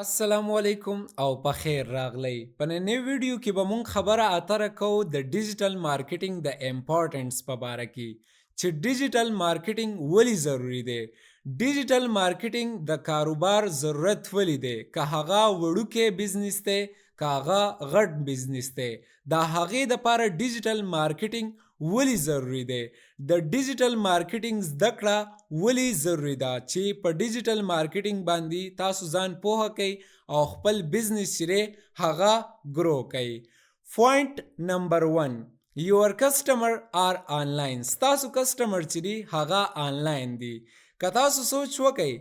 السلام علیکم او په خیر راغلی په نننی ویډیو کې به مونږ خبره اتره کوو د ډیجیټل مارکیټینګ د امپورټنس په باره کې چې ډیجیټل مارکیټینګ ولی ضروری دی. ډیجیټل مارکیټینګ د کاروبار ضرورت ولی دی، که هغه وړوکی بزنس دی که هغه غټ بزنس دی، د هغې دپاره ډیجیټل مارکیټینګ ولی ضروری دی. د ډیجیټل مارکیټینګ زده کړه ولی ضروری ده چې په ډیجیټل مارکیټینګ باندې تاسو ځان پوهه کوئ او خپل بزنس چې دی هغه ګرو کوئ. پوینټ نمبر 1، یور کسټمر آر آنلاین. ستاسو کسټمر چې دی هغه آنلاین دی. که تاسو سوچ وکئ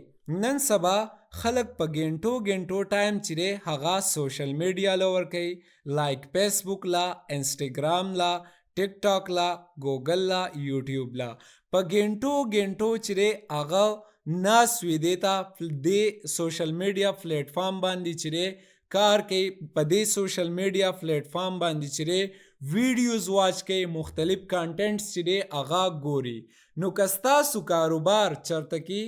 نن سبا خلک په ګنټو ټایم چې دی هغه سوشل میډیا له ورکوي، لایک فیسبوک لا، انسټاګرام لا، ټیک ټاک لا، ګوګل لا، یوټیوب لا. په ګنټو چې دی هغه ناس وي دیتا د سوشل میډیا پلیټ فارم باندې چې دی کار کوي، په دې سوشل میډیا پلیټ فارم باندې چې دی ویډیوز واچ کوي، مختلف کانټینټس چې دی هغه ګوري. نو که ستاسو کاروبار چرته کې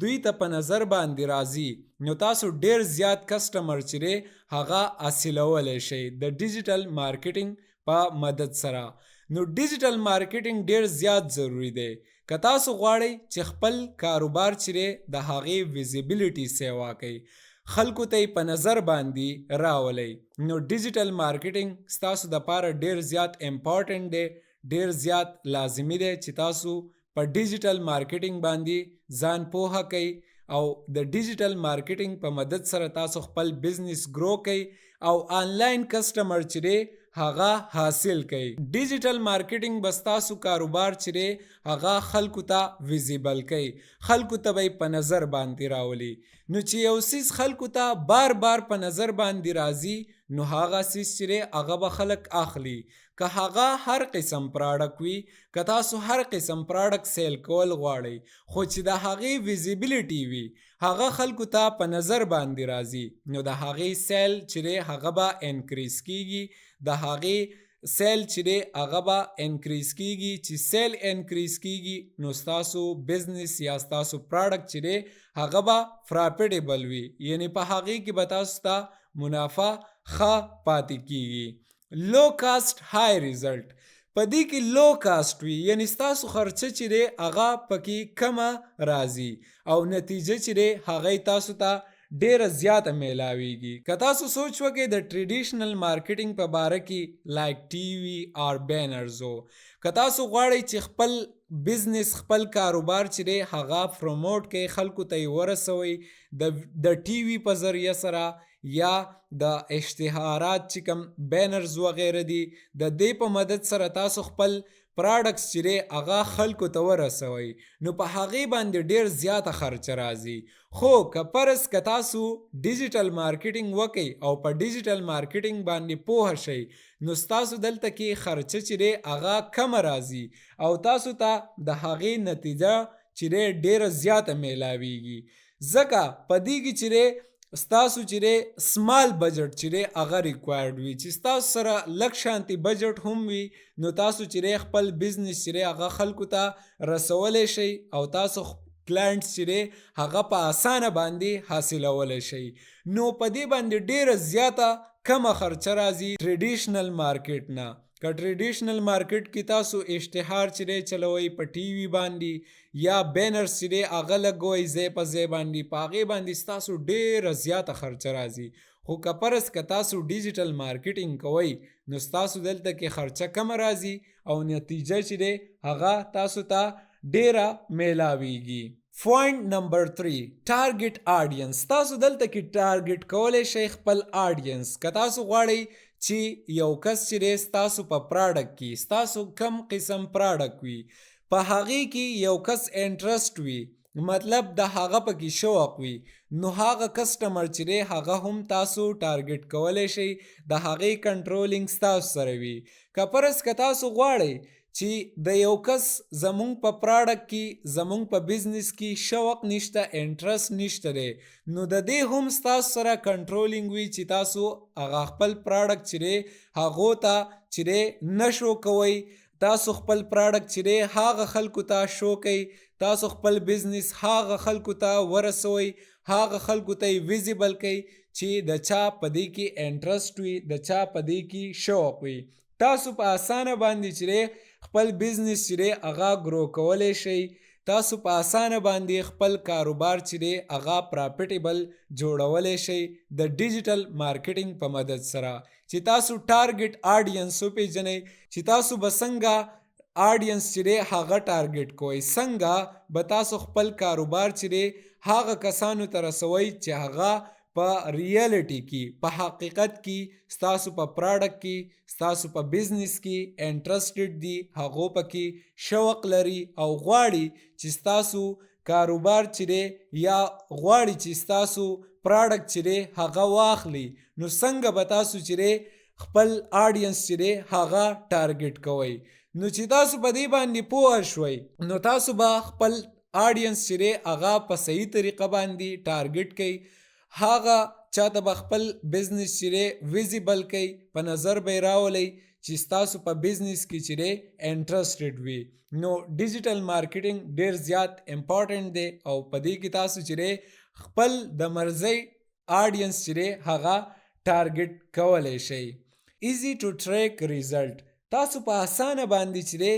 دوی ته په نظر باندې راځي نو تاسو ډیر زیات کسټمر چې دی هغه حاصلولی شئ د ډیجیټل مارکیټینګ په مدد سره. نو ډیجیټل مارکیټینګ ډیر زیات ضروری دی. که تاسو غواړئ چې خپل کاروبار چې دی د هغې ویزیبیلیټي سیوا کوئ، خلکو ته یې په نظر باندې راولئ، نو ډیجیټل مارکیټینګ ستاسو دپاره ډیر زیات امپورټنټ دی، ډیر زیات لازمي دی چې تاسو په ډیجیټل مارکیټینګ باندې ځان پوهه کوئ او د ډیجیټل مارکیټینګ په مدد سره تاسو خپل بزنس ګرو کوئ او آنلاین کسټمر چې دی هغه حاصل کوي. ډیجیټل مارکیټینګ به ستاسو کاروبار چې دی هغه خلکو ته ویزیبل کوي، خلکو ته به په نظر باندې راولي. نو چې یو څیز خلکو ته بار په نظر باندې راځي نو هغه څیز چې دی هغه به خلک اخلي. که هغه هر قسم پراډکټ وي، که تاسو هر قسم پراډکټ سیل کول غواړئ خو چې د هغې ویزیبیلیټي وي، هغه خلکو ته په نظر باندې راځي، نو د هغې سیل چې دی هغه به انکریز کیږي، د هغې سیل چې دی هغه به انکریز کیږي. چې سیل انکریز کیږي نو ستاسو بزنس یا ستاسو پراډکټ چې دی هغه به پراپیټیبل وي، یعنی په هغې کې به تاسو ته منافع ښه پاتې کیږي. لو کاسټ های ریزلټ، په دې کې لو کاسټ وي، یعنی ستاسو خرچه چې دی هغه پکې کمه راځي او نتیجه چې دی هغه تاسو ته ډیره زیاته میلاویږي. که تاسو سوچ وکئ د ټریډیشنل مارکیټینګ په باره کې لایک ټي وي اور بینرزو، که تاسو غواړئ چې خپل بزنس خپل کاروبار چې دی هغه پروموټ کړئ، خلکو ته یې ورسوئ د ټي وي په ذریعه سره یا د اشتهارات چې کوم بینرز وغیره دي د دې په مدد سره تاسو خپل پراډکټس چې دی هغه خلکو ته ورسوئ، نو په هغې باندې ډیر زیاته خرچه راځي. خو که فرض که تاسو ډیجیټل مارکیټینګ وکئ او په ډیجیټل مارکیټینګ باندې پوهه شئ نو ستاسو دلته کې خرچه چې دی هغه کمه راځي او تاسو ته د هغې نتیجه چې دی ډیره زیاته میلاویږي. ځکه په دې کې چې دی ستاسو چې دی سمال بجټ چې دی هغه ریکوایرډ وي، چې ستاسو سره لږ شانتي بجټ هم وي نو تاسو چې دی خپل بزنس چې دی هغه خلکو ته رسولی شئ او تاسو کلاینټس چې دی هغه په اسانه باندې حاصلولی شئ. نو په دې باندې ډیره زیاته کمه خرچه راځي ټریډیشنل مارکیټ نه. که ټریډیشنل مارکیټ کې تاسو اشتهار چې دی چلوئ په ټي وي باندې یا بینرز چې دی هغه لګوئ ځای په ځای باندې، په هغې باندې ستاسو ډیره زیاته خرچه راځي. خو که فرض که تاسو ډیجیټل مارکیټینګ کوئ نو ستاسو دلته کې خرچه کمه راځي او نتیجه چې دی هغه تاسو ته ډیره میلاویږي. پوینټ نمبر 3، ټارګټ آډینس. تاسو دلته کې ټارګټ کولی شئ خپل آډینس. که تاسو غواړئ چې یو کس چې دی ستاسو په پراډکټ کې ستاسو کم قسم پراډکټ وي په هغې کې یو کس انټرسټ وي، مطلب د هغه پکې شوق وي، نو هغه کسټمر چې دی هغه هم تاسو ټارګټ کولی شئ، د هغې کنټرولینګ ستاسو سره وي. که فرض که تاسو غواړئ چې د یو کس زمونږ په پراډکټ کې زمونږ په بزنس کې شوق نشته، انټرسټ نشته دی، نو د دې هم ستاسو سره کنټرولینګ وي چې تاسو هغه خپل پراډکټ چې دی هغو ته چې دی نه شو کوئ، تاسو خپل پراډکټ چې دی هغه خلکو ته شو کوئ، تاسو خپل بزنس هغه خلکو ته ورسوئ، هغه خلکو ته یې ویزیبل کوئ چې د چا په دې کې انټرست وي، د چا په دې کې شوق وي. تاسو په اسانه باندې چې خپل بزنس چې هغه ګرو کولی شئ. تاسو په اسانه باندې خپل کاروبار چې هغه پراپټیبل جوړولی شئ د ډیجیټل مارکیټینګ په مدد سره. چې تاسو ټارګټ آډینس وپیژنئ چې تاسو به څنګه آډینس چې هغه ټارګټ کوئ، څنګه به تاسو خپل کاروبار چې هغه کسانو ته رسوئ چې هغه په ریالټي کې، په حقیقت کې ستاسو په پراډکټ کې، ستاسو په بزنس کې انټرسټډ دي، هغو پکې شوق لري او غواړي چې ستاسو کاروبار چې یا غواړي چې ستاسو پراډکټ چې هغه واخلي. نو څنګه به تاسو چې خپل آډینس چې هغه ټارګټ کوئ. نو چې تاسو په دې باندې پوه شوئ نو تاسو به خپل آډینس چې هغه په صحیح طریقه باندې ټارګټ کوئ. هغه چاته به خپل بزنس چې ویزیبل کوي، په نظر به یې راولئ چې ستاسو په بزنس کې چې انټرسټډ وي. نو ډیجیټل مارکیټینګ ډیر زیات امپورټنټ دی او په دې کې تاسو چې خپل د مرضی آډینس چې هغه ټارګټ کولی شئ. ایزی ټو ټریک ریزلټ، تاسو په اسانه باندې چې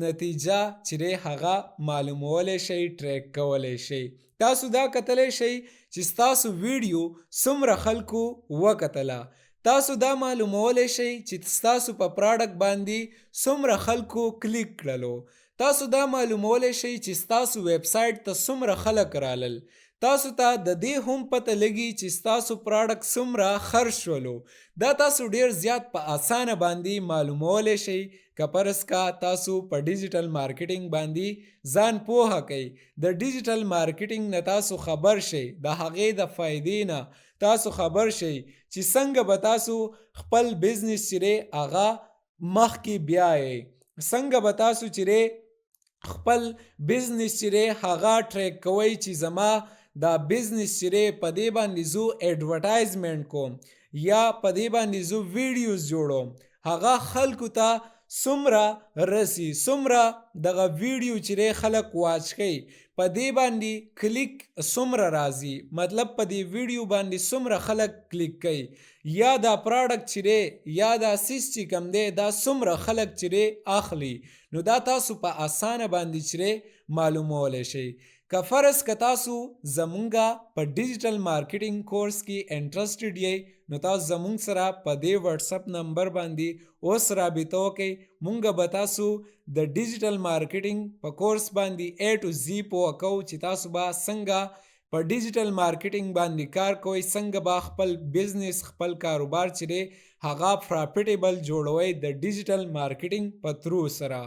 نتیجه چې هغه معلومولی شئ، ټریک کولی شئ. تاسو دا کتلی شئ چې ستاسو ویډیو څومره خلکو وکتله. تاسو دا معلومولی شئ چې ستاسو په پراډکټ باندې څومره خلکو کلیک کړلو. تاسو دا معلومولی شئ چې ستاسو ویب سایټ ته څومره خلک رالل. تاسو ته د دې هم پته لګي چې ستاسو پراډکټ څومره خرڅ شولو. دا تاسو ډیر زیات په اسانه باندې معلومولی شئ که فرض کا تاسو په ډیجیټل مارکیټینګ باندې ځان پوهه کوئ. د ډیجیټل مارکیټینګ نه تاسو خبر شئ، د هغې د فایدې نه تاسو خبر شئ چې څنګه به تاسو خپل بزنس چې هغه مخکې بیایئ، څنګه به تاسو چې خپل بزنس چې هغه ټریک کوئ چې زما دا بزنس چې په دې باندې زو ایډورټایزمنټ کوم یا په دې باندې زو ویډیوز جوړوم، هغه خلکو ته څومره رسی، څومره دغه ویډیو چې خلک واچ کوي، په دې باندې کلیک څومره راځي، مطلب په دې ویډیو باندې څومره خلک کلیک کوي، یا دا پراډکټ چې یا دا سیس چې کوم دی دا څومره خلک چې اخلي. نو دا تاسو په اسانه باندې چې معلومولی شئ. که فرض که تاسو زمونږه په ډیجیټل مارکیټینګ کورس کې انټرسټډ یئ نو تاسو زمونږ سره په دې واتساپ نمبر باندې اوس رابطه وکئ. مونږ به تاسو د ډیجیټل مارکیټینګ په کورس باندې A to Z پوه کوو چې تاسو به څنګه په ډیجیټل مارکیټینګ باندې کار کوئ، څنګه به خپل بزنس، خپل کاروبار چې هغه پراپټیبل جوړوئ د ډیجیټل مارکیټینګ په تھرو سره.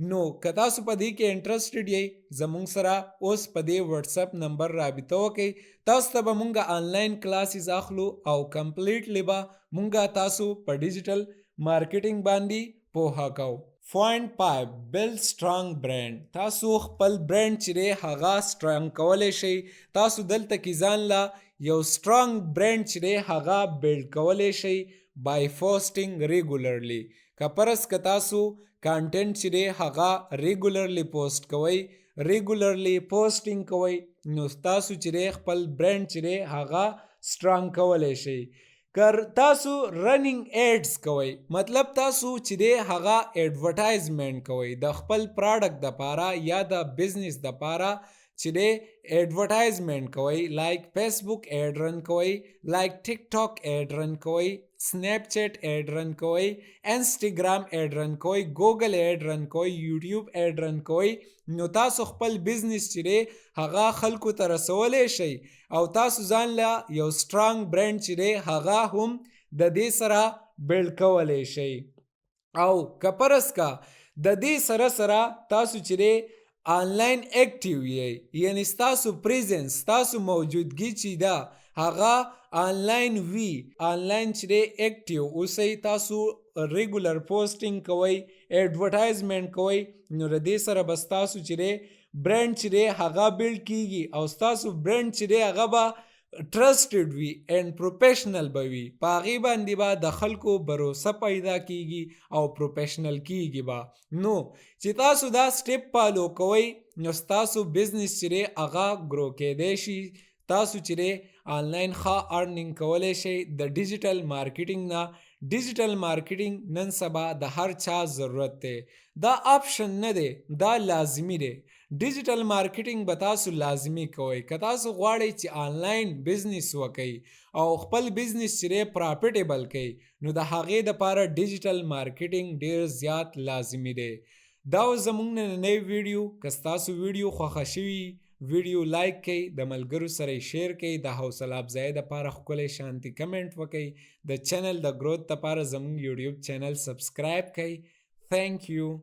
نو که تاسو په دې کې انټرسټډ یئ زمونږ سره اوس په دې واتساپ نمبر رابطه وکئ. تاسو ته به مونږ آنلاین کلاسز اخلو او کمپلیټلی به مونږ تاسو په ډیجیټل مارکیټینګ باندې پوهه کوو. پوینټ 5 بلډ سټرانګ برانډ، تاسو خپل برانډ چې هغه سټرانګ کولی شئ. تاسو دلته کې ځان له یو سټرانګ برانډ چې هغه بلډ کولی شئ بای پوسټینګ ریګولرلی. که فرض که تاسو کانټینټ چې هغه ریګولرلی پوسټ کوئ، ریګولرلی پوسټینګ کوئ، نو تاسو چې خپل برانډ چې هغه سټرانګ کولی شئ. که تاسو رننګ ایډز کوئ، مطلب تاسو چې هغه ایډورټایزمنټ کوئ د خپل پراډکټ دپاره یا د بزنس دپاره چې ایډورټایزمنټ کوئ، لایک فیسبوک ایډ رن کوئ، لایک ټیک ټاک ایډ رن کوئ، سنیپ چیټ ایډ رن کوئ، انسټاګرام ایډ رن کوئ، ګوګل ایډ رن کوئ، یوټیوب ایډ رن کوئ، نو تاسو خپل بزنس چې هغه خلکو ته رسولی شئ او تاسو ځان له یو سټرانګ برانډ چې هغه هم د دې سره بلډ کولی شئ. او که فرض کا د دې سره سره تاسو چې آنلاین اکټیو یې، یعنی ستاسو پریزنس، ستاسو موجودګي چې ده هغه آنلاین وي، آنلاین چې اکټیو اوسئ، تاسو ریګولر پوسټینګ کوئ، ایډورټایزمنټ کوئ، نو د دې سره به ستاسو چې برانډ چې هغه بلډ کیږي او ستاسو برانډ چې هغه به ټرسټډ وي اینڈ پروفیشنل به وي. په هغې باندې به د خلکو بروسه پیدا کیږي او پروفیشنل کیږي به. نو چې تاسو دا سټیپ فالو کوئ نو ستاسو بزنس چې هغه ګرو کیدی شي، تاسو چې دی آنلاین ښه ارنینګ کولی شئ د ډیجیټل مارکیټینګ نه. ډیجیټل مارکیټینګ نن سبا د هر چا ضرورت دی. دا آپشن نه دی، دا لازمي دی. ډیجیټل مارکیټینګ به تاسو لازمي کوئ. که تاسو غواړئ چې آنلاین بزنس وکئ او خپل بزنس چې دی پراپټیبل کئ، نو د هغې دپاره ډیجیټل مارکیټینګ ډیر زیات لازمي دی. دا و زموږ نننی ویډیو. که ستاسو ویډیو خوښه شوي ویډیو لایک کئ، د ملګرو سره یې شیر کئ، د حوصله افزایۍ دپاره ښکلی شانتي کمنټ وکئ، د چینل د ګروت دپاره زموږ یوټیوب چینل سبسکرایب کئ. Thank you.